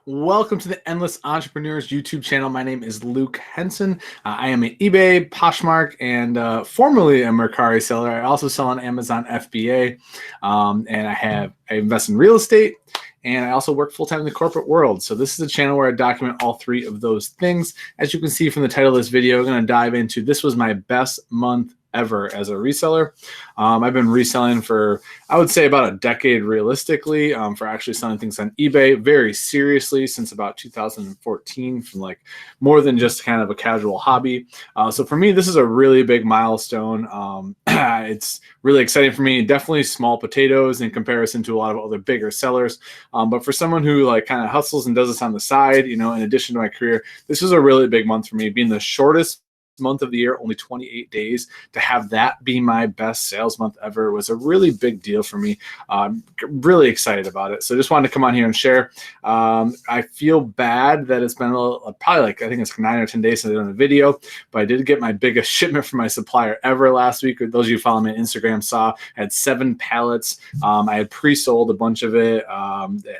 Welcome to the Endless Entrepreneurs YouTube channel. My name is Luke Henson. I am an eBay, Poshmark, and formerly a Mercari seller. I also sell on Amazon FBA, and I invest in real estate, and I also work full-time in the corporate world. So this is a channel where I document all three of those things. As you can see from the title of this video, I'm going to dive into this was my best month ever as a reseller. I've been reselling for, I would say, about a decade realistically, for actually selling things on eBay very seriously since about 2014, from like more than just kind of a casual hobby. So for me, this is a really big milestone. It's really exciting for me. Definitely small potatoes in comparison to a lot of other bigger sellers. But for someone who like kind of hustles and does this on the side, in addition to my career, this was a really big month for me, being the shortest month of the year, only 28 days. To have that be my best sales month ever was a really big deal for me. I'm really excited about it. So just wanted to come on here and share. I feel bad that it's been probably like, I think it's 9 or 10 days since I've done a video, but I did get my biggest shipment from my supplier ever last week. Those of you who follow me on Instagram saw I had 7 pallets. I had pre-sold a bunch of it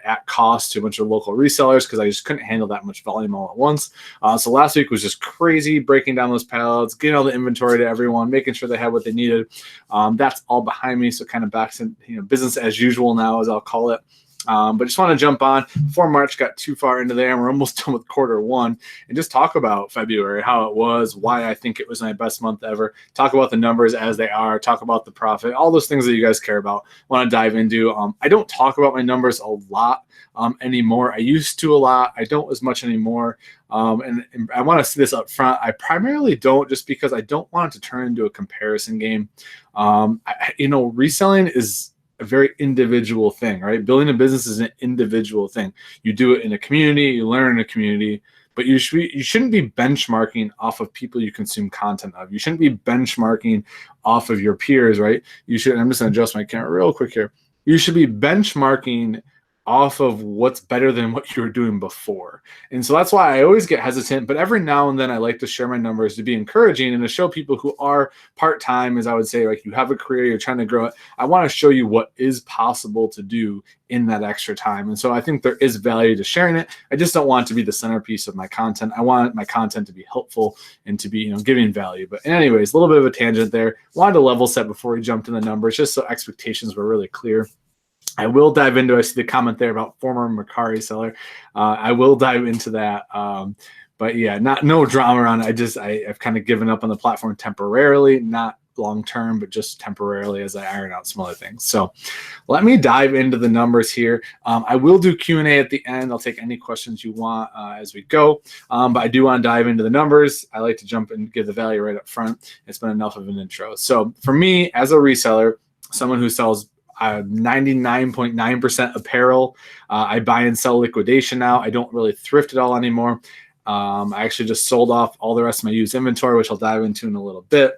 at cost to a bunch of local resellers because I just couldn't handle that much volume all at once. So last week was just crazy, breaking down those pallets, getting all the inventory to everyone, making sure they had what they needed. That's all behind me, so kind of back to business as usual now, as I'll call it. But just want to jump on before March got too far into there, and we're almost done with Q1, and just talk about February, how it was, why I think it was my best month ever, talk about the numbers as they are, talk about the profit, all those things that you guys care about, want to dive into. I don't talk about my numbers a lot anymore. I used to a lot. I don't as much anymore. And I want to see this up front. I primarily don't, just because I don't want it to turn into a comparison game. Reselling is a very individual thing, right? Building a business is an individual thing. You do it in a community, you learn in a community, but you shouldn't be benchmarking off of people you consume content of. You shouldn't be benchmarking off of your peers, right? I'm just going to adjust my camera real quick here. You should be benchmarking off of what's better than what you were doing before. And so that's why I always get hesitant, but every now and then I like to share my numbers to be encouraging and to show people who are part-time, as I would say, like you have a career, you're trying to grow it. I want to show you what is possible to do in that extra time. And so I think there is value to sharing it. I just don't want it to be the centerpiece of my content. I want my content to be helpful and to be, giving value. But anyways, a little bit of a tangent there. Wanted to level set before we jumped in the numbers, just so expectations were really clear. I will dive into, I see the comment there about former Mercari seller. I will dive into that. But yeah, no drama on it. I've kind of given up on the platform temporarily, not long term, but just temporarily as I iron out some other things. So let me dive into the numbers here. I will do Q&A at the end. I'll take any questions you want as we go. But I do want to dive into the numbers. I like to jump and give the value right up front. It's been enough of an intro. So for me, as a reseller, someone who sells 99.9% apparel. I buy and sell liquidation now. I don't really thrift it all anymore. I actually just sold off all the rest of my used inventory, which I'll dive into in a little bit.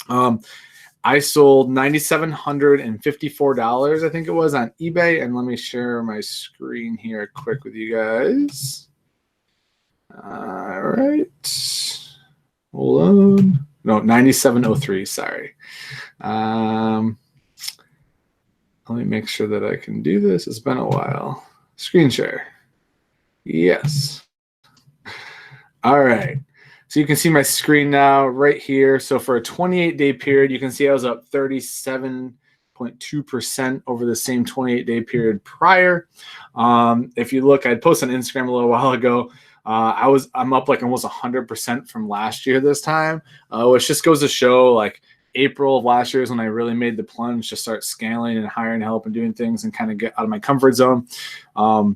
I sold $9,754, I think it was, on eBay. And let me share my screen here quick with you guys. All right. Hold on. No, 9703, sorry. Let me make sure that I can do this. It's been a while. Screen share. Yes. All right. So you can see my screen now right here. So for a 28-day period, you can see I was up 37.2% over the same 28-day period prior. If you look, I posted on Instagram a little while ago. I'm up like almost 100% from last year this time, which just goes to show like April of last year is when I really made the plunge to start scaling and hiring help and doing things and kind of get out of my comfort zone. For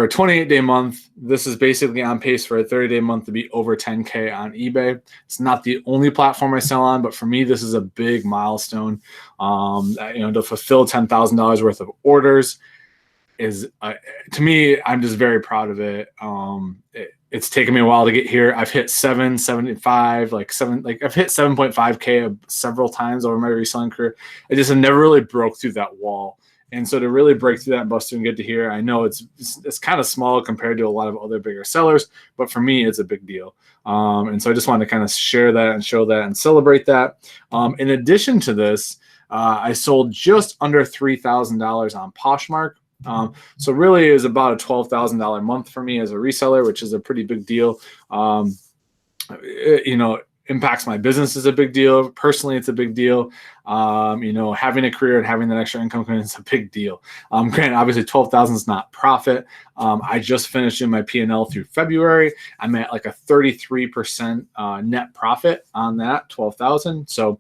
a 28-day month, this is basically on pace for a 30-day month to be over 10K on eBay. It's not the only platform I sell on, but for me, this is a big milestone. To fulfill $10,000 worth of orders is, to me, I'm just very proud of it. It's taken me a while to get here. I've hit 775, I've hit 7.5K several times over my reselling career. I just have never really broke through that wall. And so to really break through that and bust through and get to here, I know it's kind of small compared to a lot of other bigger sellers, but for me, it's a big deal. And so I just wanted to kind of share that and show that and celebrate that. In addition to this, I sold just under $3,000 on Poshmark. So really is about a $12,000 a month for me as a reseller, which is a pretty big deal. Impacts my business is a big deal. Personally, it's a big deal. Having a career and having that extra income coming in is a big deal. Granted, obviously 12,000 is not profit. I just finished in my P&L through February. I'm at like a 33% net profit on that 12,000. So,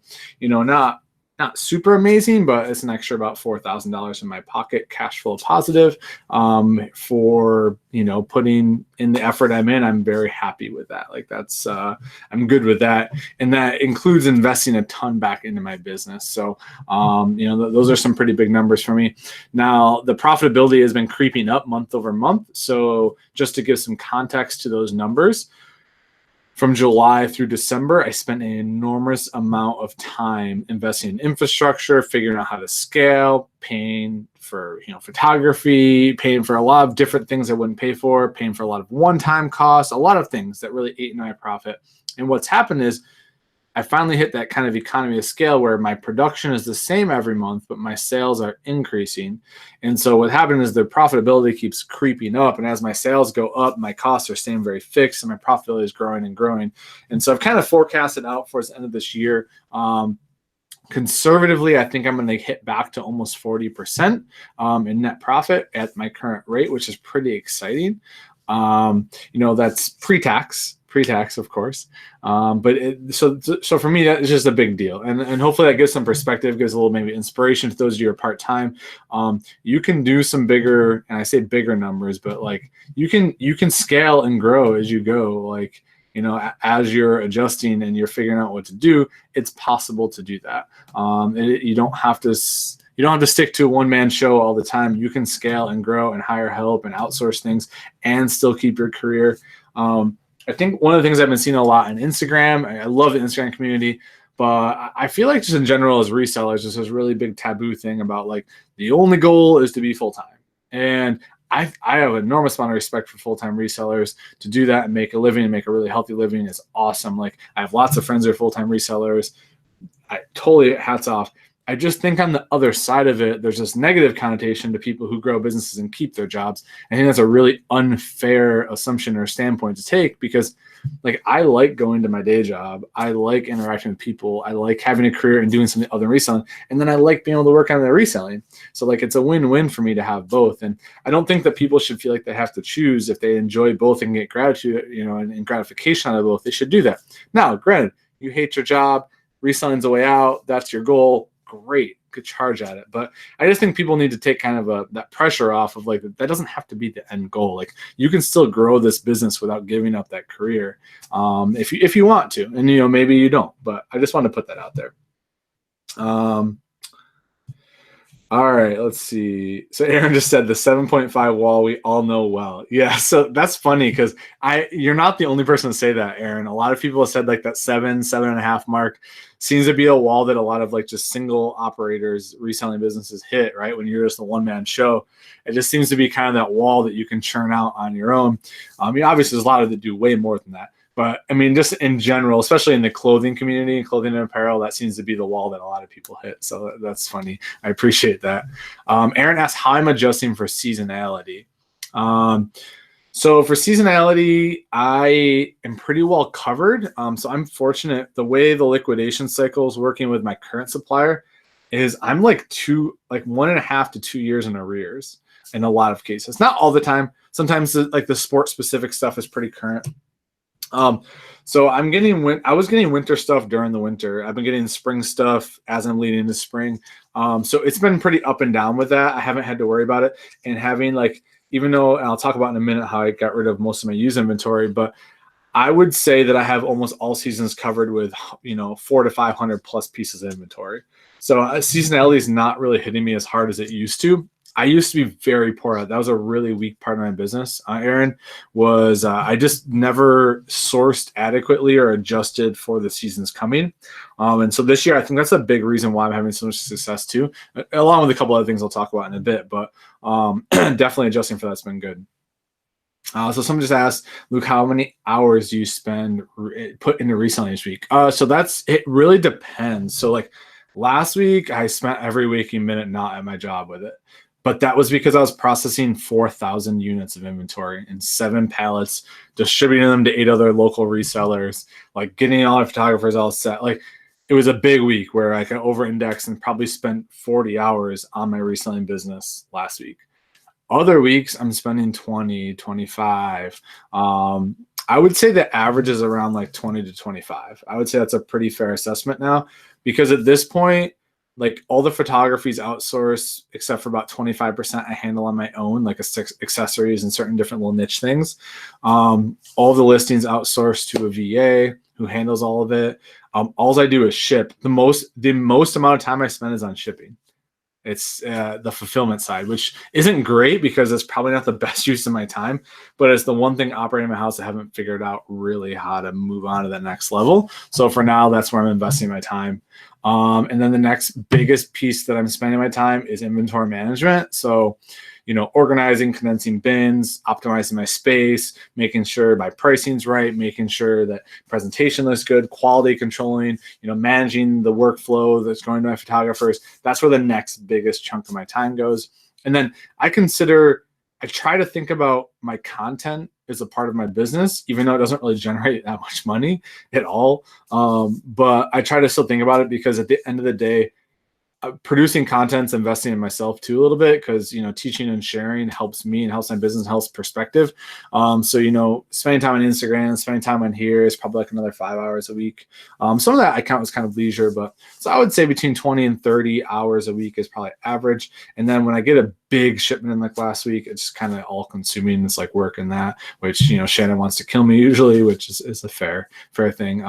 not super amazing, but it's an extra about $4,000 in my pocket, cash flow positive. For putting in the effort I'm in, I'm very happy with that. Like that's I'm good with that, and that includes investing a ton back into my business. So those are some pretty big numbers for me. Now the profitability has been creeping up month over month. So just to give some context to those numbers. From July through December, I spent an enormous amount of time investing in infrastructure, figuring out how to scale, paying for photography, paying for a lot of different things I wouldn't pay for, paying for a lot of one-time costs, a lot of things that really ate into my profit. And what's happened is I finally hit that kind of economy of scale where my production is the same every month, but my sales are increasing. And so what happened is the profitability keeps creeping up. And as my sales go up, my costs are staying very fixed and my profitability is growing and growing. And so I've kind of forecasted out for the end of this year. Conservatively, I think I'm going to hit back to almost 40% in net profit at my current rate, which is pretty exciting. That's pre-tax, of course. So for me, that is just a big deal. And hopefully that gives some perspective, gives a little maybe inspiration to those of you who are part-time. You can do some bigger, and I say bigger numbers, but like you can scale and grow as you go. Like, as you're adjusting and you're figuring out what to do, it's possible to do that. You don't have to stick to a one-man show all the time. You can scale and grow and hire help and outsource things and still keep your career. I think one of the things I've been seeing a lot on Instagram, I love the Instagram community, but I feel like just in general as resellers, there's this really big taboo thing about like the only goal is to be full-time. And I have an enormous amount of respect for full-time resellers. To do that and make a living and make a really healthy living is awesome. Like I have lots of friends who are full-time resellers. I totally hats off. I just think on the other side of it, there's this negative connotation to people who grow businesses and keep their jobs. I think that's a really unfair assumption or standpoint to take because like I like going to my day job. I like interacting with people. I like having a career and doing something other than reselling. And then I like being able to work on the reselling. So like it's a win-win for me to have both. And I don't think that people should feel like they have to choose. If they enjoy both and get gratitude, and gratification out of both, they should do that. Now, granted, you hate your job, reselling's the way out, that's your goal. Great, good charge at it. But I just think people need to take kind of that pressure off of like that doesn't have to be the end goal. Like you can still grow this business without giving up that career if you want to, and maybe you don't. But I just want to put that out there. All right, let's see. So Aaron just said the 7.5 wall we all know well. Yeah, so that's funny because you're not the only person to say that, Aaron. A lot of people have said like that 7.5 mark seems to be a wall that a lot of like just single operators, reselling businesses hit, right? When you're just a one-man show. It just seems to be kind of that wall that you can churn out on your own. Obviously there's a lot of that do way more than that. But I mean, just in general, especially in the clothing community, clothing and apparel, that seems to be the wall that a lot of people hit. So that's funny. I appreciate that. Aaron asked how I'm adjusting for seasonality. So for seasonality, I am pretty well covered. So I'm fortunate. The way the liquidation cycle is working with my current supplier is I'm like 1.5 to 2 years in arrears in a lot of cases. Not all the time. Sometimes like the sport specific stuff is pretty current. So I was getting winter stuff during the winter. I've been getting spring stuff as I'm leading into spring. So it's been pretty up and down with that. I haven't had to worry about it. And having even though, and I'll talk about in a minute how I got rid of most of my used inventory, but I would say that I have almost all seasons covered with, 400 to 500 plus pieces of inventory. So seasonality is not really hitting me as hard as it used to. I used to be very poor at that. That was a really weak part of my business, Aaron, was I just never sourced adequately or adjusted for the seasons coming. And so this year, I think that's a big reason why I'm having so much success too, along with a couple other things I'll talk about in a bit, but definitely adjusting for that's been good. So someone just asked, Luke, how many hours do you put into reselling each week? So it really depends. So like last week, I spent every waking minute not at my job with it. But that was because I was processing 4,000 units of inventory in 7 pallets, distributing them to 8 other local resellers, like getting all our photographers all set. Like it was a big week where I could over-index and probably spent 40 hours on my reselling business last week. Other weeks, I'm spending 20, 25. I would say the average is around like 20 to 25. I would say that's a pretty fair assessment now, because at this point, like all the photography is outsourced except for about 25% I handle on my own, like accessories and certain different little niche things. All the listings outsourced to a VA who handles all of it. All I do is ship. The most amount of time I spend is on shipping. It's the fulfillment side, which isn't great because it's probably not the best use of my time, but it's the one thing operating my house I haven't figured out really how to move on to that next level. So for now, that's where I'm investing my time. And then the next biggest piece that I'm spending my time is inventory management. So, organizing, condensing bins, optimizing my space, making sure my pricing's right, making sure that presentation looks good, quality controlling, managing the workflow that's going to my photographers. That's where the next biggest chunk of my time goes. And then I try to think about my content as a part of my business, even though it doesn't really generate that much money at all. But I try to still think about it because at the end of the day, producing content's investing in myself too a little bit, because teaching and sharing helps me and helps my business, helps perspective. So spending time on Instagram, spending time on here is probably like another 5 hours a week. Some of that I count as kind of leisure, but so I would say between 20 and 30 hours a week is probably average. And then when I get a big shipment in like last week, it's kind of all consuming. It's like work in that, which Shannon wants to kill me usually, which is a fair thing.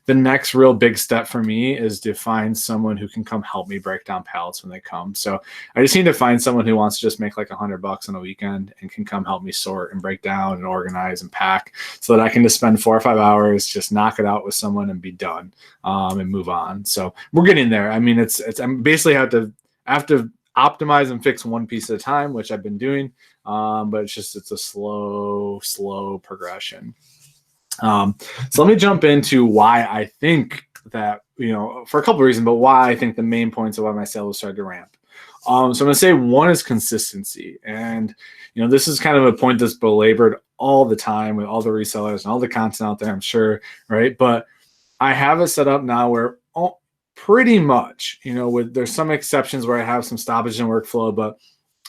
The next real big step for me is to find someone who can come help me break down pallets when they come. So I just need to find someone who wants to just make like $100 on a weekend and can come help me sort and break down and organize and pack, so that I can just spend 4 or 5 hours, just knock it out with someone and be done, and move on. So we're getting there. I mean, I'm basically have to optimize and fix one piece at a time, which I've been doing. But it's a slow progression. So let me jump into why I think that, for a couple of reasons, but why I think the main points of why my sales started to ramp. So I'm going to say one is consistency. And, this is kind of a point that's belabored all the time with all the resellers and all the content out there, I'm sure, right? But I have it set up now where pretty much, there's some exceptions where I have some stoppage in workflow, but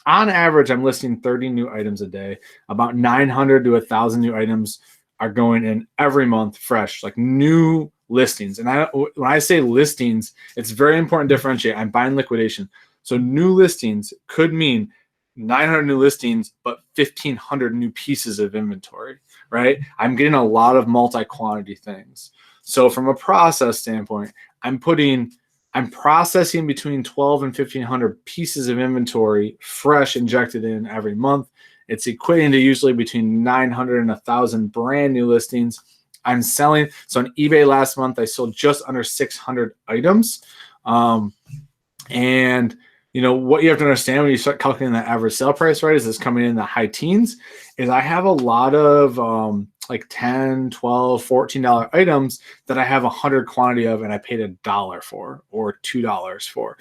on average, I'm listing 30 new items a day. About 900 to 1,000 new items are going in every month, fresh, like new listings. And when I say listings, it's very important to differentiate. I'm buying liquidation. So new listings could mean 900 new listings, but 1,500 new pieces of inventory, right? I'm getting a lot of multi-quantity things. So from a process standpoint, I'm processing between 12 and 1,500 pieces of inventory fresh injected in every month. It's equating to usually between 900 and 1,000 brand new listings. I'm selling. So on eBay last month, I sold just under 600 items. And what you have to understand when you start calculating the average sale price, right, is it's coming in the high teens, is I have a lot of like $10, $12, $14 items that I have 100 quantity of and I paid $1 for or $2 for.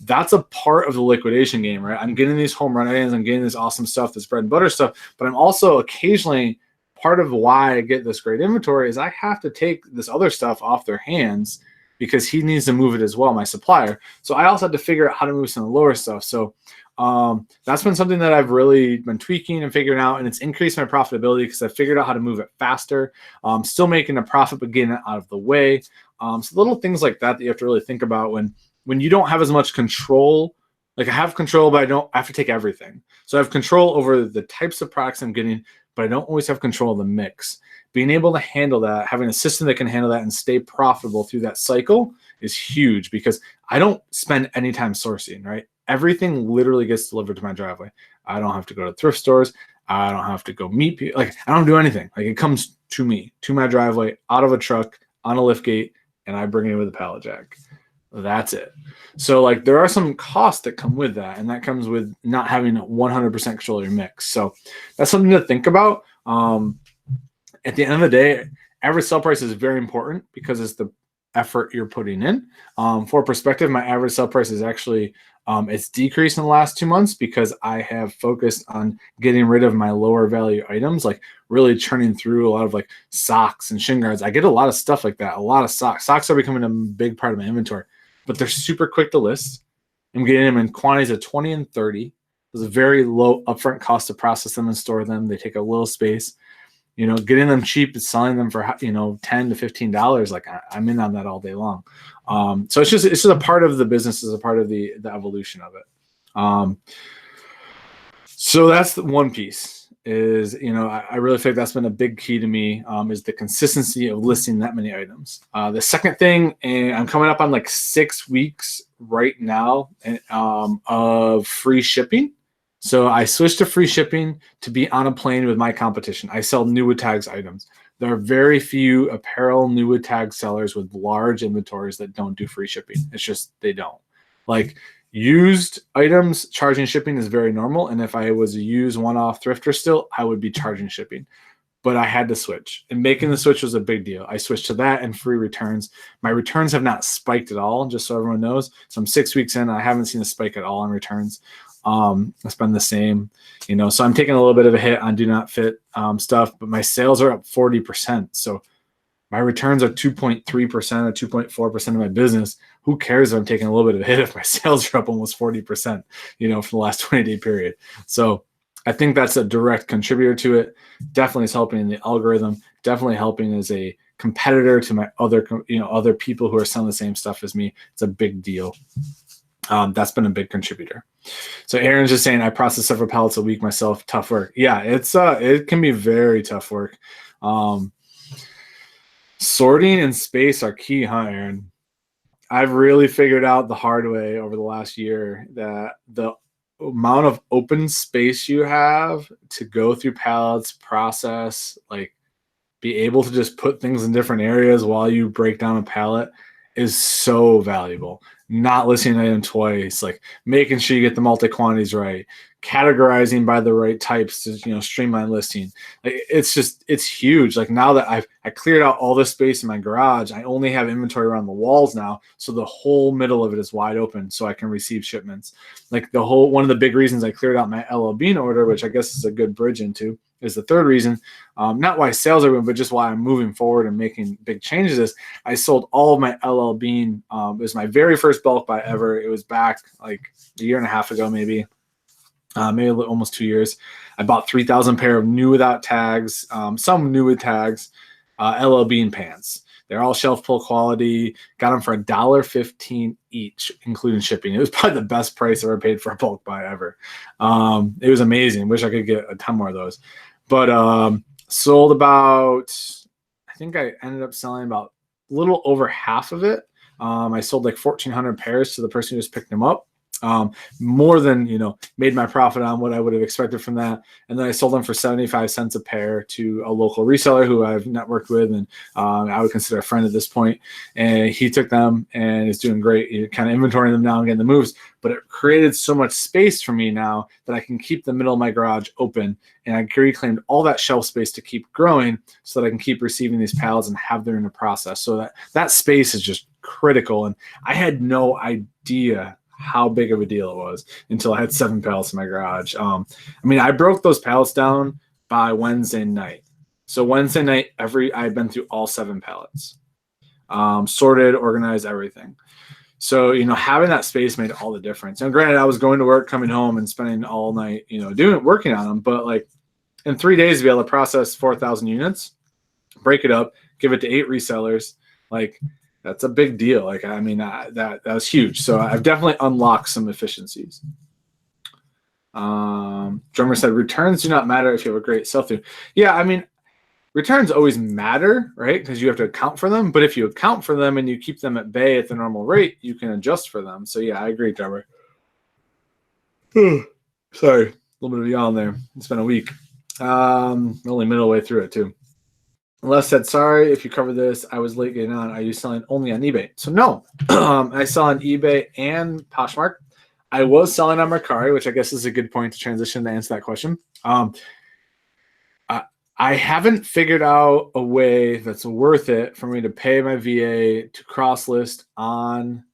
That's a part of the liquidation game, right? I'm getting these home run items, I'm getting this awesome stuff, this bread and butter stuff, but I'm also occasionally, part of why I get this great inventory is I have to take this other stuff off their hands because he needs to move it as well, my supplier. So I also had to figure out how to move some of the lower stuff. So that's been something that I've really been tweaking and figuring out, and it's increased my profitability because I figured out how to move it faster. Still making a profit, but getting it out of the way. So little things like that you have to really think about when you don't have as much control. Like I have control, but I have to take everything. So I have control over the types of products I'm getting, but I don't always have control of the mix. Being able to handle that, having a system that can handle that and stay profitable through that cycle is huge, because I don't spend any time sourcing, right? Everything literally gets delivered to my driveway. I don't have to go to thrift stores. I don't have to go meet people. Like I don't do anything. Like it comes to me, to my driveway, out of a truck, on a lift gate, and I bring it in with a pallet jack. That's it. So like there are some costs that come with that, and that comes with not having 100% control of your mix. So that's something to think about. At the end of the day, average sell price is very important because it's the effort you're putting in. For perspective, my average sell price is actually It's decreased in the last 2 months because I have focused on getting rid of my lower value items, like really churning through a lot of like socks and shin guards. I get a lot of stuff like that, a lot of socks. Socks are becoming a big part of my inventory, but they're super quick to list. I'm getting them in quantities of 20 and 30. There's a very low upfront cost to process them and store them. They take a little space. Getting them cheap is selling them for $10 to $15. Like I'm in on that all day long. So it's just a part of the business, is a part of the evolution of it. So that's the one piece. Is I really think that's been a big key to me, is the consistency of listing that many items. The second thing, and I'm coming up on like 6 weeks right now of free shipping. So I switched to free shipping to be on a plane with my competition. I sell new with tags items. There are very few apparel new with tag sellers with large inventories that don't do free shipping. It's just they don't. Like used items, charging shipping is very normal. And if I was a used one-off thrifter still, I would be charging shipping. But I had to switch. And making the switch was a big deal. I switched to that and free returns. My returns have not spiked at all, just so everyone knows. So I'm 6 weeks in. I haven't seen a spike at all on returns. It's been the same, so I'm taking a little bit of a hit on do not fit stuff, but my sales are up 40%. So my returns are 2.3% or 2.4% of my business. Who cares if I'm taking a little bit of a hit if my sales are up almost 40%, for the last 20-day period. So I think that's a direct contributor to it. Definitely is helping in the algorithm, definitely helping as a competitor to my other people who are selling the same stuff as me. It's a big deal. That's been a big contributor. So Aaron's just saying, I process several pallets a week myself. Tough work. Yeah, it can be very tough work. Sorting and space are key, huh, Aaron? I've really figured out the hard way over the last year that the amount of open space you have to go through pallets, process, like be able to just put things in different areas while you break down a pallet is so valuable. Not listing an item twice, like making sure you get the multi-quantities right, categorizing by the right types to streamline listing. Like it's huge. Like now that I cleared out all this space in my garage, I only have inventory around the walls now, so the whole middle of it is wide open, so I can receive shipments. Like one of the big reasons I cleared out my LL Bean order, which I guess is a good bridge into, is the third reason, not why sales are going, but just why I'm moving forward and making big changes. Is I sold all of my LL Bean. It was my very first bulk buy ever. It was back like a year and a half ago, maybe almost 2 years. I bought 3,000 pair of new without tags, some new with tags, LL Bean pants. They're all shelf pull quality. Got them for $1.15 each, including shipping. It was probably the best price I ever paid for a bulk buy ever. It was amazing. Wish I could get a ton more of those. But sold about, I think I ended up selling about a little over half of it. I sold like 1,400 pairs to the person who just picked them up. More than, made my profit on what I would have expected from that. And then I sold them for 75 cents a pair to a local reseller who I've networked with. And I would consider a friend at this point. And he took them and is doing great. He kind of inventorying them now and getting the moves. But it created so much space for me now that I can keep the middle of my garage open. And I reclaimed all that shelf space to keep growing so that I can keep receiving these pallets and have them in the process. So that space is just critical. And I had no idea how big of a deal it was until I had 7 pallets in my garage. I broke those pallets down by Wednesday night. So Wednesday night, I've been through all 7 pallets, sorted, organized, everything. So, having that space made all the difference. And granted, I was going to work, coming home and spending all night, working on them. But like in 3 days, to be able to process 4,000 units, break it up, give it to 8 resellers, like that's a big deal. Like, that was huge. So I've definitely unlocked some efficiencies. Drummer said, returns do not matter if you have a great sell-through. Yeah, returns always matter, right? Because you have to account for them. But if you account for them and you keep them at bay at the normal rate, you can adjust for them. So yeah, I agree, Drummer. Sorry, a little bit of a yawn there. It's been a week. Only middle way through it too. Les said, sorry if you covered this. I was late getting on. Are you selling only on eBay? So no, I sell on eBay and Poshmark. I was selling on Mercari, which I guess is a good point to transition to answer that question. I haven't figured out a way that's worth it for me to pay my VA to cross list on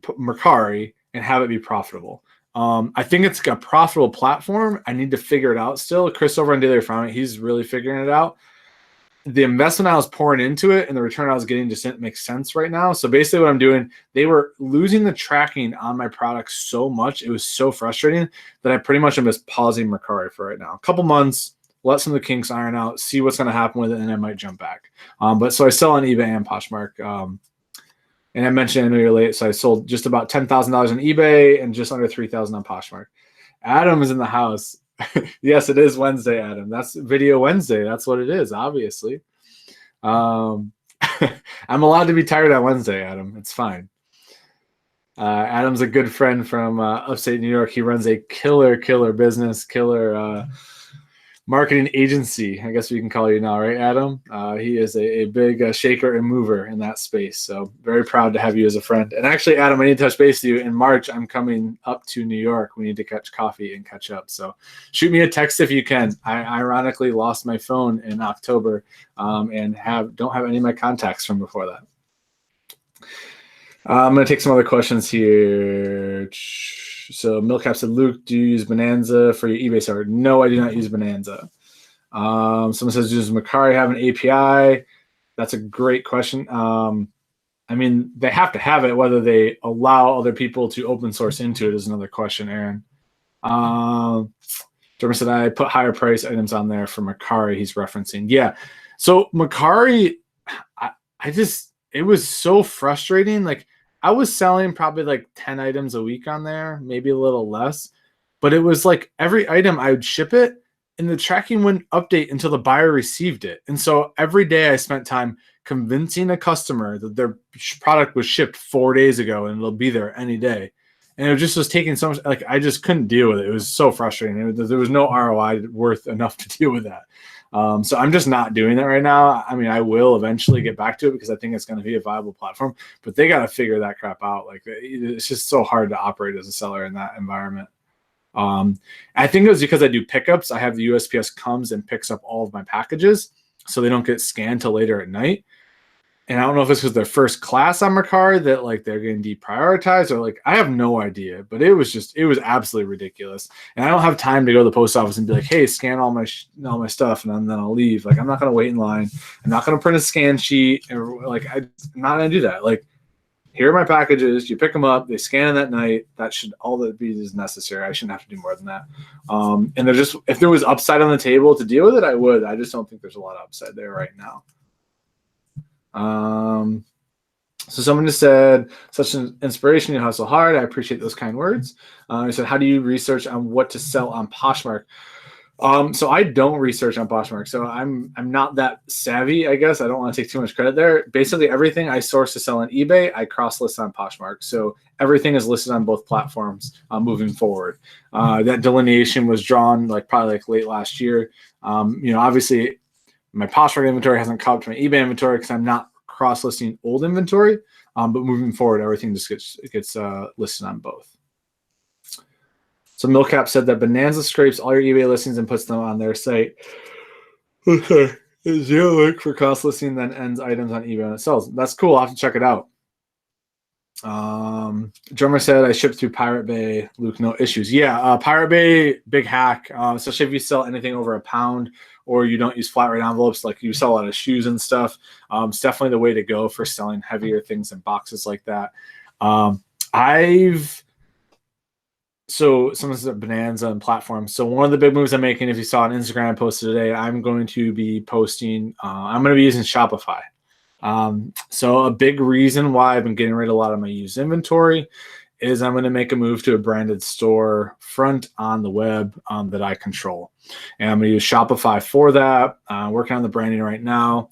Mercari and have it be profitable. I think it's a profitable platform. I need to figure it out still. Chris over on Daily Farming, he's really figuring it out. The investment I was pouring into it and the return I was getting just didn't make sense right now. So basically what I'm doing, they were losing the tracking on my products so much. It was so frustrating that I pretty much am just pausing Mercari for right now. A couple months, let some of the kinks iron out, see what's going to happen with it, and I might jump back. But so I sell on eBay and Poshmark. And I mentioned, I know you're late, so I sold just about $10,000 on eBay and just under $3,000 on Poshmark. Adam is in the house. Yes, it is Wednesday, Adam. That's Video Wednesday. That's what it is, obviously. I'm allowed to be tired on Wednesday, Adam. It's fine. Adam's a good friend from upstate New York. He runs a killer business, killer marketing agency, I guess we can call you now, right, Adam? He is a big shaker and mover in that space. So very proud to have you as a friend. And actually, Adam, I need to touch base with you. In March, I'm coming up to New York. We need to catch coffee and catch up. So shoot me a text if you can. I ironically lost my phone in October and don't have any of my contacts from before that. I'm going to take some other questions here. So Milcap said, Luke, do you use Bonanza for your eBay seller? No, I do not use Bonanza. Someone says, does Mercari have an API? That's a great question. I mean, they have to have it. Whether they allow other people to open source into it is another question, Aaron. Jeremy said, I put higher price items on there for Mercari he's referencing. Yeah. So Mercari, it was so frustrating. Like, I was selling probably like 10 items a week on there, maybe a little less. But it was like every item I would ship it and the tracking wouldn't update until the buyer received it. And so every day I spent time convincing a customer that their product was shipped 4 days ago and it'll be there any day. And it just was taking so much, like I just couldn't deal with it. It was so frustrating. There was no ROI worth enough to deal with that. So I'm just not doing that right now. I mean, I will eventually get back to it because I think it's going to be a viable platform, but they got to figure that crap out. Like, it's just so hard to operate as a seller in that environment. I think it was because I do pickups. I have the USPS comes and picks up all of my packages, so they don't get scanned till later at night. And I don't know if it's because they're first class on Mercari that like they're getting deprioritized, or like I have no idea. But it was absolutely ridiculous. And I don't have time to go to the post office and be like, hey, scan all my stuff, and then I'll leave. Like, I'm not gonna wait in line. I'm not gonna print a scan sheet. And like, I'm not gonna do that. Like, here are my packages. You pick them up. They scan that night. That should all that be is necessary. I shouldn't have to do more than that. And they're just, if there was upside on the table to deal with it, I would. I just don't think there's a lot of upside there right now. So someone just said, such an inspiration, you hustle hard. I appreciate those kind words. He said, how do you research on what to sell on Poshmark? So I don't research on Poshmark. So I'm not that savvy, I guess. I don't want to take too much credit there. Basically everything I source to sell on eBay, I cross-list on Poshmark. So everything is listed on both platforms moving forward. That delineation was drawn probably late last year. Obviously my Poshmark inventory hasn't caught up to my eBay inventory because I'm not cross-listing old inventory. But moving forward, everything just gets listed on both. So Milcap said that Bonanza scrapes all your eBay listings and puts them on their site. Okay. Zero link for cross listing, then ends items on eBay when it sells. That's cool. I'll have to check it out. Drummer said I shipped through Pirate Bay. Luke, no issues. Yeah, Pirate Bay, big hack. Especially if you sell anything over £1 or you don't use flat rate envelopes, like you sell a lot of shoes and stuff. It's definitely the way to go for selling heavier things in boxes like that. So someone said Bonanza and platforms. So one of the big moves I'm making, if you saw on Instagram, I posted today, I'm going to be posting, I'm going to be using Shopify. So a big reason why I've been getting rid of a lot of my used inventory is I'm going to make a move to a branded store front on the web that I control. And I'm going to use Shopify for that. Working on the branding right now.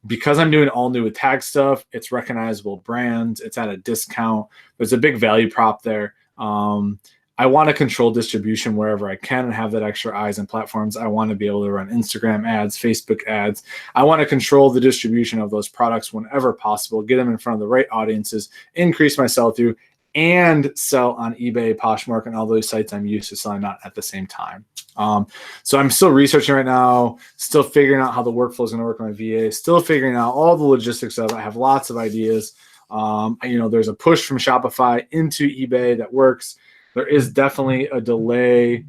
Because I'm doing all new with tag stuff, it's recognizable brands. It's at a discount. There's a big value prop there. I want to control distribution wherever I can and have that extra eyes on platforms. I want to be able to run Instagram ads, Facebook ads. I want to control the distribution of those products whenever possible, get them in front of the right audiences, increase my sell-through, and sell on eBay, Poshmark, and all those sites I'm used to selling on at the same time. So I'm still researching right now, still figuring out how the workflow is going to work on my VA, still figuring out all the logistics of it. I have lots of ideas, There's a push from Shopify into eBay that works. There is definitely a delay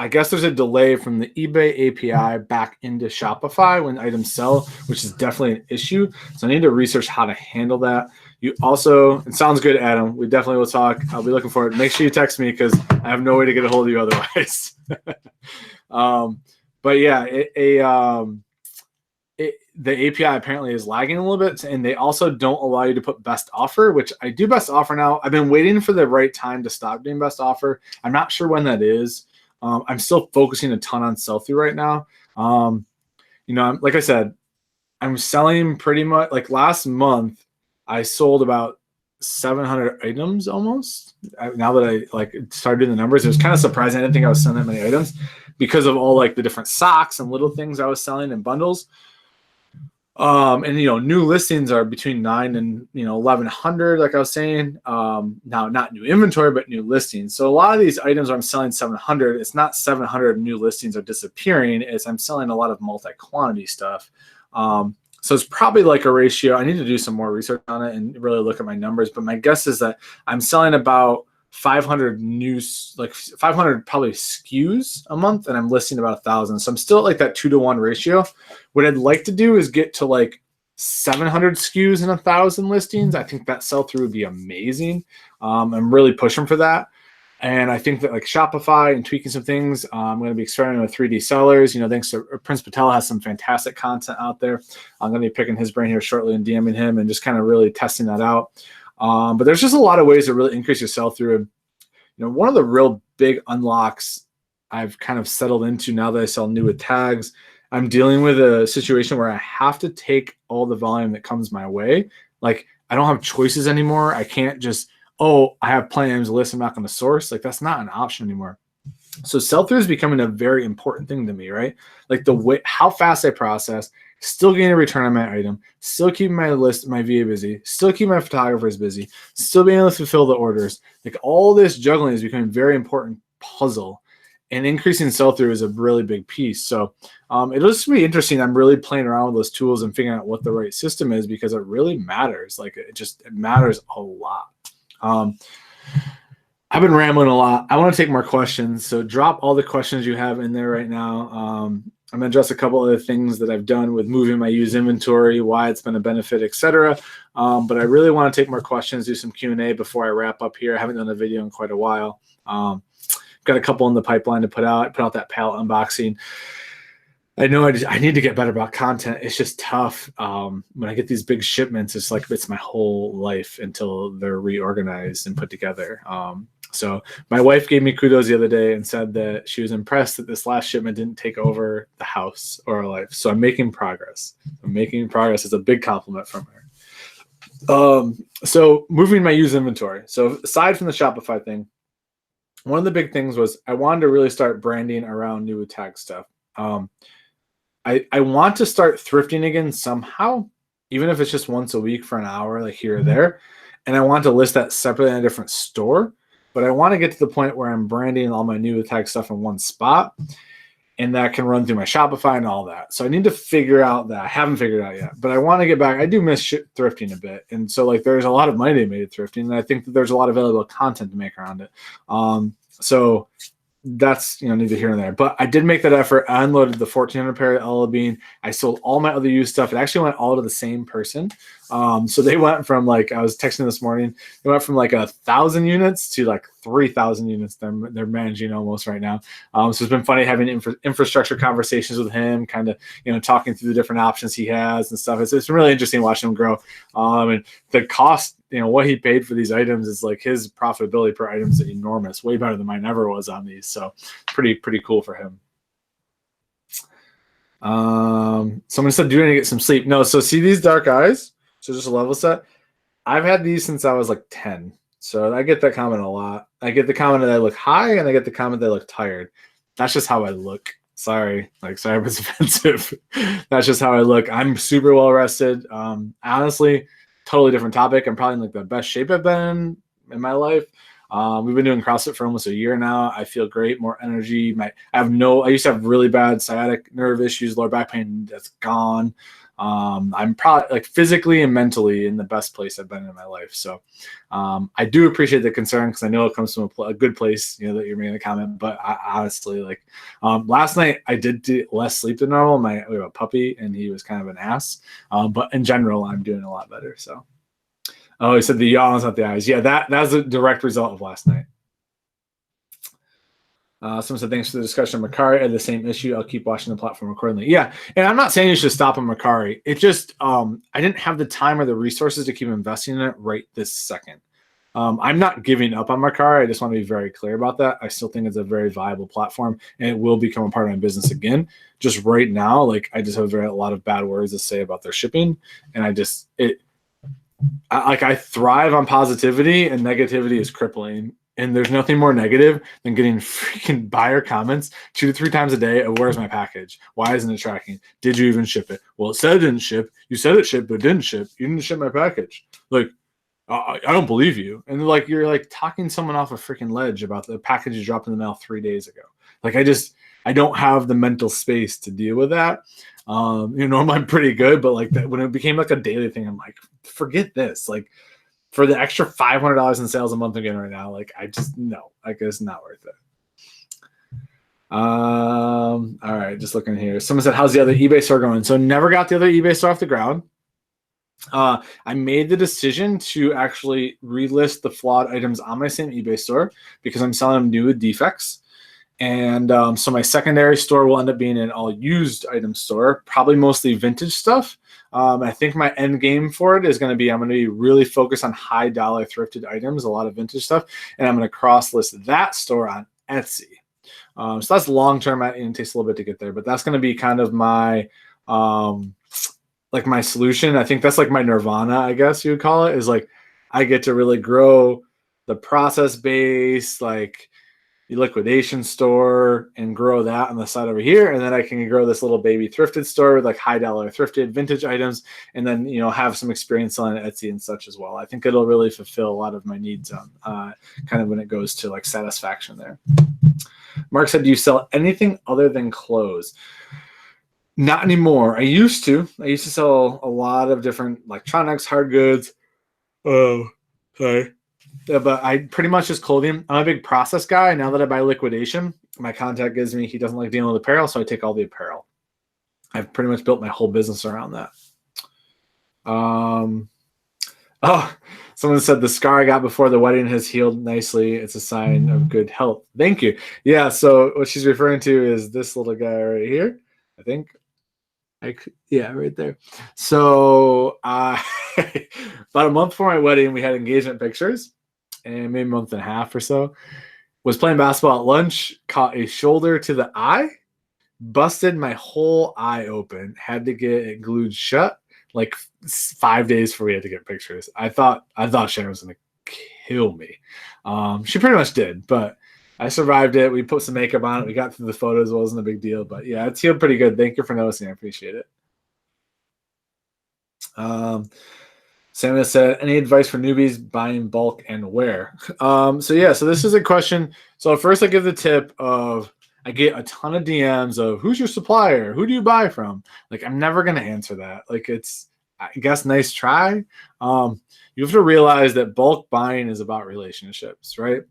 I guess there's a delay from the eBay API back into Shopify when items sell, which is definitely an issue. So I need to research how to handle that. You also, it sounds good, Adam. We definitely will talk. I'll be looking forward. Make sure you text me because I have no way to get a hold of you otherwise. But yeah, the API apparently is lagging a little bit, and they also don't allow you to put best offer, which I do best offer now. I've been waiting for the right time to stop doing best offer. I'm not sure when that is. I'm still focusing a ton on sell-through right now. Like I said, I'm selling pretty much like last month. I sold about 700 items almost. Now that I started doing the numbers, it was kind of surprising. I didn't think I was selling that many items because of all the different socks and little things I was selling in bundles. New listings are between 9 and 1,100, like I was saying. Now, not new inventory, but new listings. So a lot of these items where I'm selling 700, it's not 700 new listings are disappearing. It's I'm selling a lot of multi-quantity stuff. So it's probably like a ratio. I need to do some more research on it and really look at my numbers. But my guess is that I'm selling about 500 probably SKUs a month, and I'm listing about 1,000. So I'm still at that 2-to-1 ratio. What I'd like to do is get to 700 SKUs and 1,000 listings. I think that sell-through would be amazing. I'm really pushing for that. And I think that Shopify and tweaking some things, I'm going to be experimenting with 3D sellers. Thanks to Prince Patel has some fantastic content out there. I'm going to be picking his brain here shortly and DMing him and just kind of really testing that out. But there's just a lot of ways to really increase your sell-through. One of the real big unlocks I've kind of settled into now that I sell new with tags, I'm dealing with a situation where I have to take all the volume that comes my way. I don't have choices anymore. I can't just, I have plans list, I'm not going to source. That's not an option anymore. So sell-through is becoming a very important thing to me, right? The way, how fast I process, still getting a return on my item, still keeping my list, my VA busy, still keeping my photographers busy, still being able to fulfill the orders. All this juggling is becoming a very important puzzle, and increasing sell-through is a really big piece. So it'll just be interesting. I'm really playing around with those tools and figuring out what the right system is because it really matters. It matters a lot. I've been rambling a lot. I want to take more questions. So drop all the questions you have in there right now. I'm going to address a couple other things that I've done with moving my used inventory, why it's been a benefit, etc. But I really want to take more questions, do some Q&A before I wrap up here. I haven't done a video in quite a while. Got a couple in the pipeline to put out. I put out that pallet unboxing. I know I need to get better about content. It's just tough. When I get these big shipments, it's my whole life until they're reorganized and put together. So my wife gave me kudos the other day and said that she was impressed that this last shipment didn't take over the house or our life. So I'm making progress. It's a big compliment from her. So moving my used inventory. So aside from the Shopify thing, one of the big things was I wanted to really start branding around new tag stuff. I want to start thrifting again somehow, even if it's just once a week for an hour, here or there. And I want to list that separately in a different store. But I want to get to the point where I'm branding all my new tag stuff in one spot, and that can run through my Shopify and all that. So I need to figure out that. I haven't figured it out yet, but I want to get back. I do miss thrifting a bit. And so there's a lot of money made at thrifting, and I think that there's a lot of available content to make around it. So that's neither here nor there. But I did make that effort. I unloaded the 1,400 pair of LL Bean. I sold all my other used stuff. It actually went all to the same person. So they went from I was texting this morning. They went from 1,000 units to 3,000 units. They're managing almost right now. So it's been funny having infrastructure conversations with him, kind of talking through the different options he has and stuff. It's been really interesting watching him grow. And the cost, what he paid for these items is his profitability per item is enormous, way better than mine ever was on these. So pretty cool for him. Someone said, do you need to get some sleep? No. So see these dark eyes? So just a level set. I've had these since I was 10. So I get that comment a lot. I get the comment that I look high, and I get the comment that I look tired. That's just how I look. Sorry if it's offensive. That's just how I look. I'm super well rested. Honestly, totally different topic. I'm probably in the best shape I've been in my life. We've been doing CrossFit for almost a year now. I feel great, more energy. I used to have really bad sciatic nerve issues, lower back pain. That's gone. I'm probably like physically and mentally in the best place I've been in my life. So I do appreciate the concern because I know it comes from a good place, you know, that you're making a comment. But I honestly, like last night I did do less sleep than normal. We have a puppy and he was kind of an ass. But in general, I'm doing a lot better. So, oh, he said the yawns, not the eyes. Yeah, that's a direct result of last night. Someone said, thanks for the discussion on Mercari. I had the same issue. I'll keep watching the platform accordingly. Yeah. And I'm not saying you should stop on Mercari. It just, I didn't have the time or the resources to keep investing in it right this second. I'm not giving up on Mercari. I just want to be very clear about that. I still think it's a very viable platform and it will become a part of my business again. Just right now, like I just have a lot of bad words to say about their shipping. And I thrive on positivity and negativity is crippling. And there's nothing more negative than getting freaking buyer comments 2 to 3 times a day of where's my package? Why isn't it tracking? Did you even ship it? Well, it said it didn't ship. You said it shipped, but it didn't ship. You didn't ship my package. Like, I don't believe you. And like, you're like talking someone off a freaking ledge about the package you dropped in the mail 3 days ago. Like, I don't have the mental space to deal with that. Normally I'm pretty good, but like that, when it became like a daily thing, I'm like, forget this. Like, for the extra $500 in sales a month again right now, like I just no, like it's not worth it. All right, just looking here. Someone said, "How's the other eBay store going?" So never got the other eBay store off the ground. I made the decision to actually relist the flawed items on my same eBay store because I'm selling them new with defects. And so my secondary store will end up being an all used item store, probably mostly vintage stuff. I think my end game for it is going to be, I'm going to be really focused on high dollar thrifted items, a lot of vintage stuff. And I'm going to cross list that store on Etsy. So that's long-term. It takes a little bit to get there, but that's going to be kind of my, like my solution. I think that's like my nirvana, I guess you would call it, is like, I get to really grow the process base, like, liquidation store and grow that on the side over here. And then I can grow this little baby thrifted store with like high dollar thrifted vintage items. And then, have some experience on Etsy and such as well. I think it'll really fulfill a lot of my needs on kind of when it goes to like satisfaction there. Mark said, do you sell anything other than clothes? Not anymore. I used to sell a lot of different electronics, hard goods. Oh, sorry. But I pretty much just clothing. I'm a big process guy. Now that I buy liquidation, my contact gives me, he doesn't like dealing with apparel, so I take all the apparel. I've pretty much built my whole business around that. Someone said the scar I got before the wedding has healed nicely. It's a sign of good health. Thank you. Yeah, so what she's referring to is this little guy right here, I think. Yeah, right there. So about a month before my wedding, we had engagement pictures. And maybe a month and a half or so, was playing basketball at lunch, caught a shoulder to the eye, busted my whole eye open, had to get it glued shut like 5 days before we had to get pictures. I thought Sharon was going to kill me. She pretty much did, but I survived it. We put some makeup on it. We got through the photos. It wasn't a big deal, but yeah, it's healed pretty good. Thank you for noticing. I appreciate it. Samuel said, any advice for newbies buying bulk and where? So this is a question. So first I give the tip of, I get a ton of DMs of who's your supplier? Who do you buy from? Like, I'm never going to answer that. Like, it's, I guess, nice try. You have to realize that bulk buying is about relationships, right?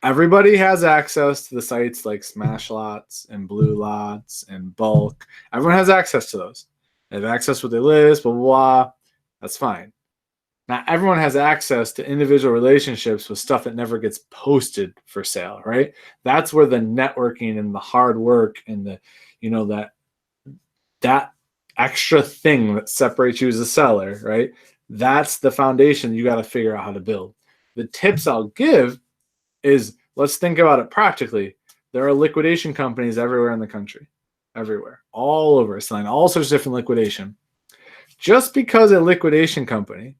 Everybody has access to the sites like Smash Lots and Blue Lots and Bulk. Everyone has access to those. They have access to what they list, blah, blah, blah. That's fine. Now, everyone has access to individual relationships with stuff that never gets posted for sale, right? That's where the networking and the hard work and the, that extra thing that separates you as a seller, right? That's the foundation you got to figure out how to build. The tips I'll give is, let's think about it practically. There are liquidation companies everywhere in the country, everywhere, all over, selling all sorts of different liquidation. Just because a liquidation company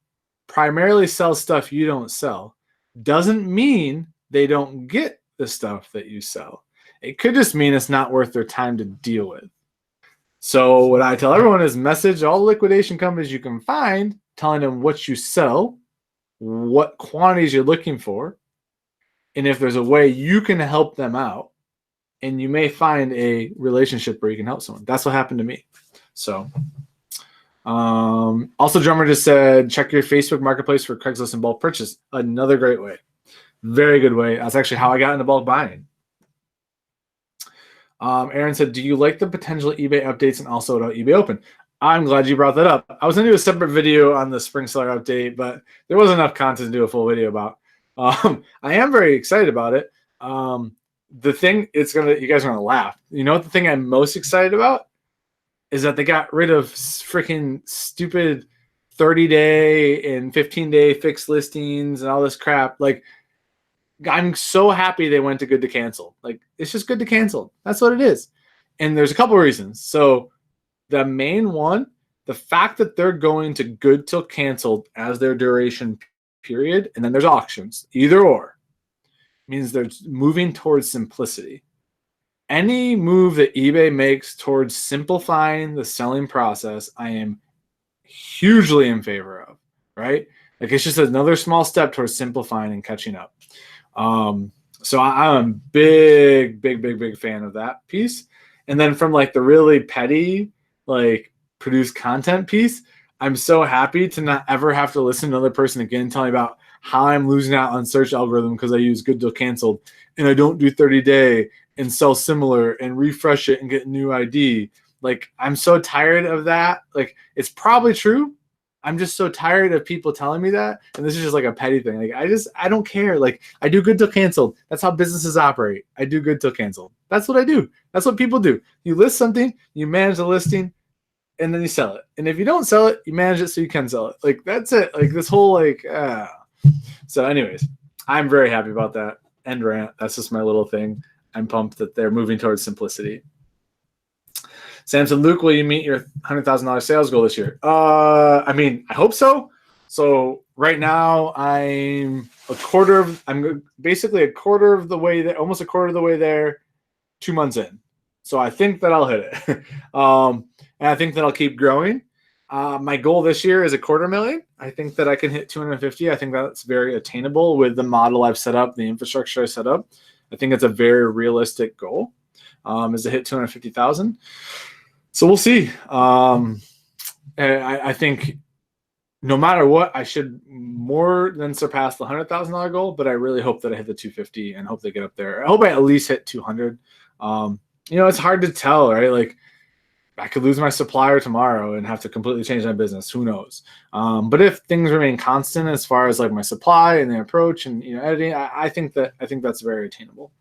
primarily sells stuff you don't sell doesn't mean they don't get the stuff that you sell. It could just mean it's not worth their time to deal with. So what I tell everyone is message all liquidation companies you can find, telling them what you sell, what quantities you're looking for, and if there's a way you can help them out, and you may find a relationship where you can help someone. That's what happened to me. So Also, Drummer just said, check your Facebook marketplace for Craigslist and bulk purchase. Another great way. Very good way. That's actually how I got into bulk buying. Aaron said, do you like the potential eBay updates and also about eBay Open? I'm glad you brought that up. I was going to do a separate video on the spring seller update, but there wasn't enough content to do a full video about. I am very excited about it. The thing, you guys are going to laugh. You know what the thing I'm most excited about is that they got rid of freaking stupid 30-day and 15-day fixed listings and all this crap. Like, I'm so happy they went to good to cancel. Like, it's just good to cancel. That's what it is. And there's a couple of reasons. So the main one, the fact that they're going to good till canceled as their duration period, and then there's auctions, either or, means they're moving towards simplicity. Any move that eBay makes towards simplifying the selling process, I am hugely in favor of, right? Like, it's just another small step towards simplifying and catching up. So I'm a big fan of that piece. And then from like the really petty, like produced content piece, I'm so happy to not ever have to listen to another person again tell me about how I'm losing out on search algorithm because I use good till canceled and I don't do 30-day and sell similar and refresh it and get new ID. Like, I'm so tired of that. Like, it's probably true. I'm just so tired of people telling me that. And this is just like a petty thing. Like, I don't care. Like, I do good till canceled. That's how businesses operate. I do good till canceled. That's what I do. That's what people do. You list something, you manage the listing, and then you sell it. And if you don't sell it, you manage it so you can sell it. Like, that's it. Like, this whole like, So anyways, I'm very happy about that. End rant. That's just my little thing. I'm pumped that they're moving towards simplicity. Samson, Luke, will you meet your $100,000 sales goal this year? I mean, I hope so. So right now I'm basically a quarter of the way there, almost a quarter of the way there, 2 months in. So I think that I'll hit it. And I think that I'll keep growing. My goal this year is $250,000. I think that I can hit 250. I think that's very attainable with the model I've set up, the infrastructure I set up. I think it's a very realistic goal, is to hit 250,000. So we'll see. I think no matter what, I should more than surpass the $100,000 goal, but I really hope that I hit the 250 and hope they get up there. I hope I at least hit 200. It's hard to tell, right? Like, I could lose my supplier tomorrow and have to completely change my business. Who knows? But if things remain constant as far as like my supply and the approach and editing, I think that's very attainable.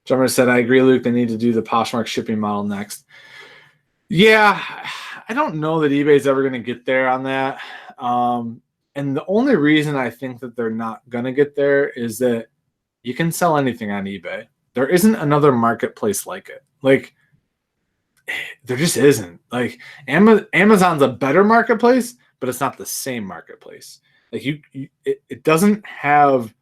Drummer said, I agree, Luke. They need to do the Poshmark shipping model next. Yeah, I don't know that eBay's ever going to get there on that. And the only reason I think that they're not going to get there is that you can sell anything on eBay. There isn't another marketplace like it. Like, there just isn't. Like, Amazon's a better marketplace, but it's not the same marketplace. Like, it doesn't have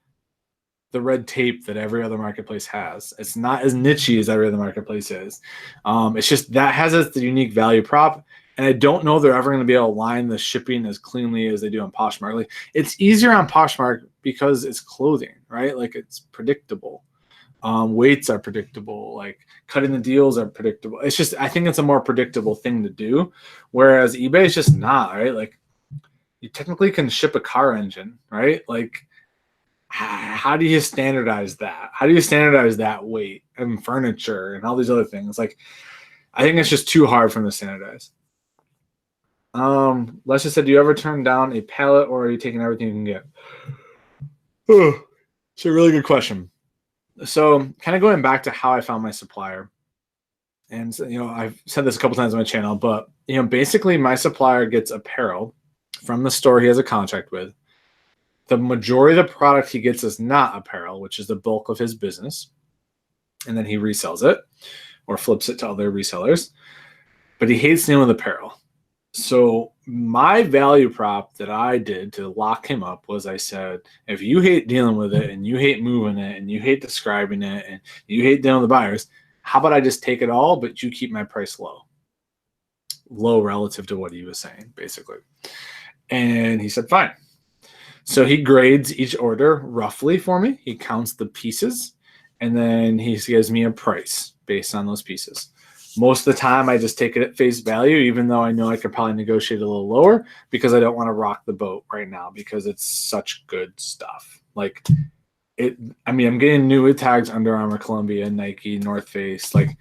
the red tape that every other marketplace has. It's not as niche-y as every other marketplace is. It's just that has its unique value prop. And I don't know they're ever going to be able to line the shipping as cleanly as they do on Poshmark. Like, it's easier on Poshmark because it's clothing, right? Like, it's predictable. Weights are predictable. Like, cutting the deals are predictable. It's just, I think it's a more predictable thing to do. Whereas eBay is just not, right? Like, you technically can ship a car engine, right? Like, how do you standardize that? How do you standardize that weight and furniture and all these other things? Like, I think it's just too hard for them to standardize. Les just said, do you ever turn down a pallet or are you taking everything you can get? It's a really good question. So kind of going back to how I found my supplier. And, I've said this a couple times on my channel, but, basically my supplier gets apparel from the store he has a contract with. The majority of the product he gets is not apparel, which is the bulk of his business. And then he resells it or flips it to other resellers. But he hates dealing with apparel. So my value prop that I did to lock him up was I said, if you hate dealing with it and you hate moving it and you hate describing it and you hate dealing with the buyers, how about I just take it all, but you keep my price low? Low relative to what he was saying, basically. And he said, fine. So he grades each order roughly for me. He counts the pieces, and then he gives me a price based on those pieces. Most of the time, I just take it at face value, even though I know I could probably negotiate a little lower because I don't want to rock the boat right now because it's such good stuff. Like I'm getting new tags, Under Armour, Columbia, Nike, North Face. Like,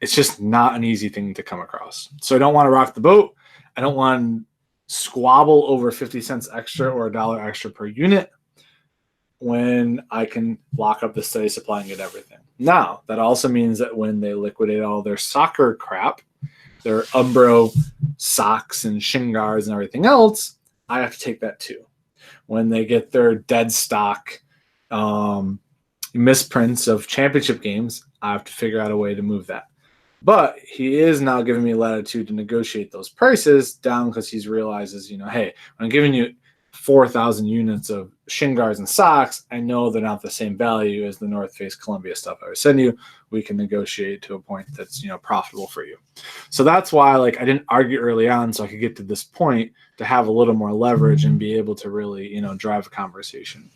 it's just not an easy thing to come across. So I don't want to rock the boat. I don't want to squabble over 50 cents extra or $1 extra per unit when I can lock up the steady supply and get everything. Now, that also means that when they liquidate all their soccer crap, their Umbro socks and shin guards and everything else, I have to take that too. When they get their dead stock misprints of championship games, I have to figure out a way to move that. But he is now giving me latitude to negotiate those prices down because he realizes, hey, when I'm giving you 4,000 units of shin guards and socks, I know they're not the same value as the North Face Columbia stuff I would send you. We can negotiate to a point that's, profitable for you. So that's why, I didn't argue early on so I could get to this point to have a little more leverage and be able to really, drive a conversation.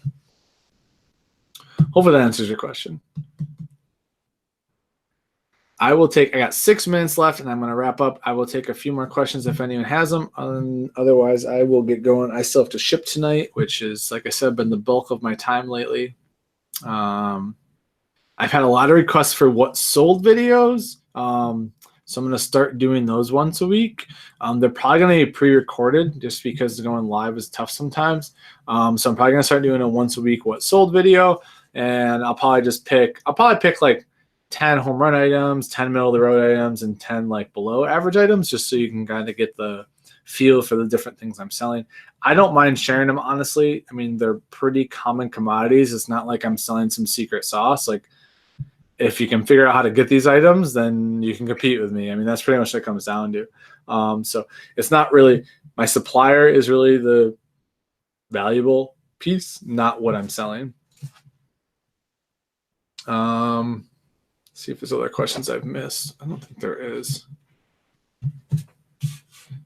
Hopefully that answers your question. I got 6 minutes left and I'm going to wrap up. I will take a few more questions if anyone has them. Otherwise, I will get going. I still have to ship tonight, which is, like I said, been the bulk of my time lately. I've had a lot of requests for what sold videos. So I'm going to start doing those once a week. They're probably going to be pre-recorded just because going live is tough sometimes. So I'm probably going to start doing a once a week what sold video. And I'll probably pick like 10 home run items, 10 middle of the road items, and 10 below average items, just so you can kind of get the feel for the different things I'm selling. I don't mind sharing them, honestly. They're pretty common commodities. It's not like I'm selling some secret sauce. If you can figure out how to get these items, then you can compete with me. That's pretty much what it comes down to. So it's not really, my supplier is really the valuable piece, not what I'm selling. See if there's other questions I've missed. I don't think there is.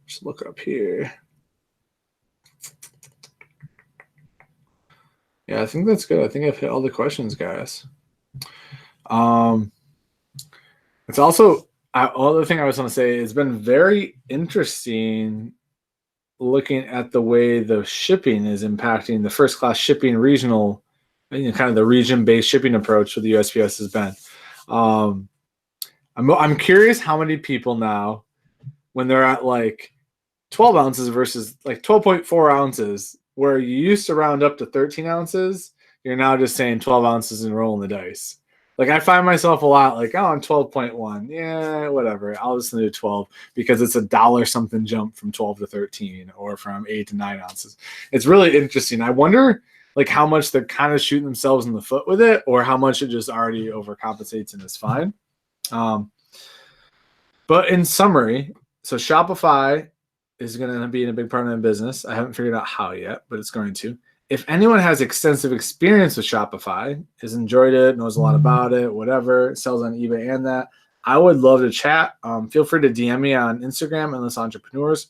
Just look up here. Yeah, I think that's good. I think I've hit all the questions, guys. It's also, other thing I was going to say, it's been very interesting looking at the way the shipping is impacting the first class shipping regional, kind of the region-based shipping approach with the USPS has been. I'm curious how many people now, when they're at 12 ounces versus 12.4 ounces, where you used to round up to 13 ounces, you're now just saying 12 ounces and rolling the dice. I find myself a lot I'm 12.1. Yeah, whatever. I'll just do 12 because it's $1 something jump from 12 to 13 or from 8 to 9 ounces. It's really interesting. I wonder how much they're kind of shooting themselves in the foot with it, or how much it just already overcompensates and is fine. But in summary, so Shopify is going to be in a big part of my business. I haven't figured out how yet, but it's going to. If anyone has extensive experience with Shopify, has enjoyed it, knows a lot about it, whatever, sells on eBay and that, I would love to chat. Feel free to DM me on Instagram, Endless Entrepreneurs.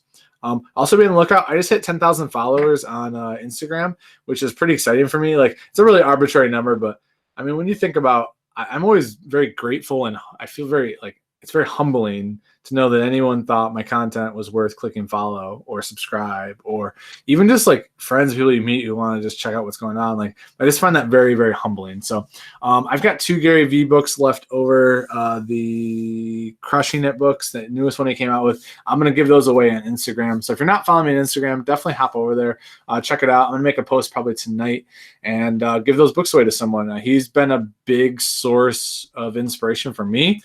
Also be on the lookout. I just hit 10,000 followers on Instagram, which is pretty exciting for me. It's a really arbitrary number, but when you think about, I'm always very grateful and I feel very it's very humbling to know that anyone thought my content was worth clicking follow or subscribe, or even just friends, people you meet who want to just check out what's going on. I just find that very, very humbling. So I've got 2 Gary Vee books left over, the Crushing It books, the newest one he came out with. I'm going to give those away on Instagram. So if you're not following me on Instagram, definitely hop over there, check it out. I'm going to make a post probably tonight and give those books away to someone. He's been a big source of inspiration for me.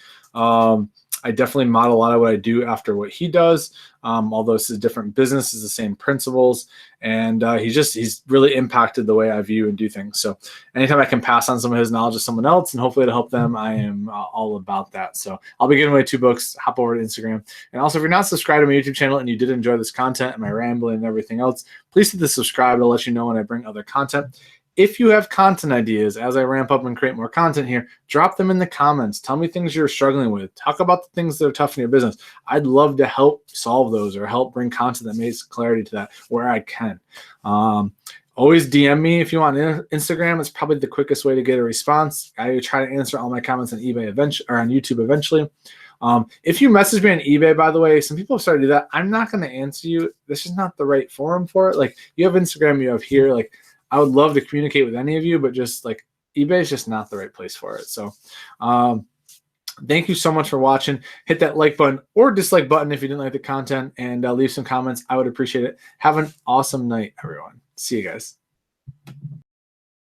I definitely model a lot of what I do after what he does. Although it's a different business, it's the same principles, and he's really impacted the way I view and do things. So anytime I can pass on some of his knowledge to someone else and hopefully to help them, I am all about that. So I'll be giving away 2 books. Hop over to Instagram. And also, if you're not subscribed to my YouTube channel and you did enjoy this content and my rambling and everything else, please hit the subscribe to let you know when I bring other content. If you have content ideas as I ramp up and create more content here, drop them in the comments. Tell me things you're struggling with. Talk about the things that are tough in your business. I'd love to help solve those or help bring content that makes clarity to that where I can. Always DM me if you want Instagram. It's probably the quickest way to get a response. I try to answer all my comments on eBay eventually, or on YouTube eventually. If you message me on eBay, by the way, some people have started to do that. I'm not going to answer you. This is not the right forum for it. Like, you have Instagram, you have here. Like, I would love to communicate with any of you, but just like eBay is just not the right place for it. So, thank you so much for watching. Hit that like button or dislike button if you didn't like the content, and leave some comments. I would appreciate it. Have an awesome night, everyone. See you guys.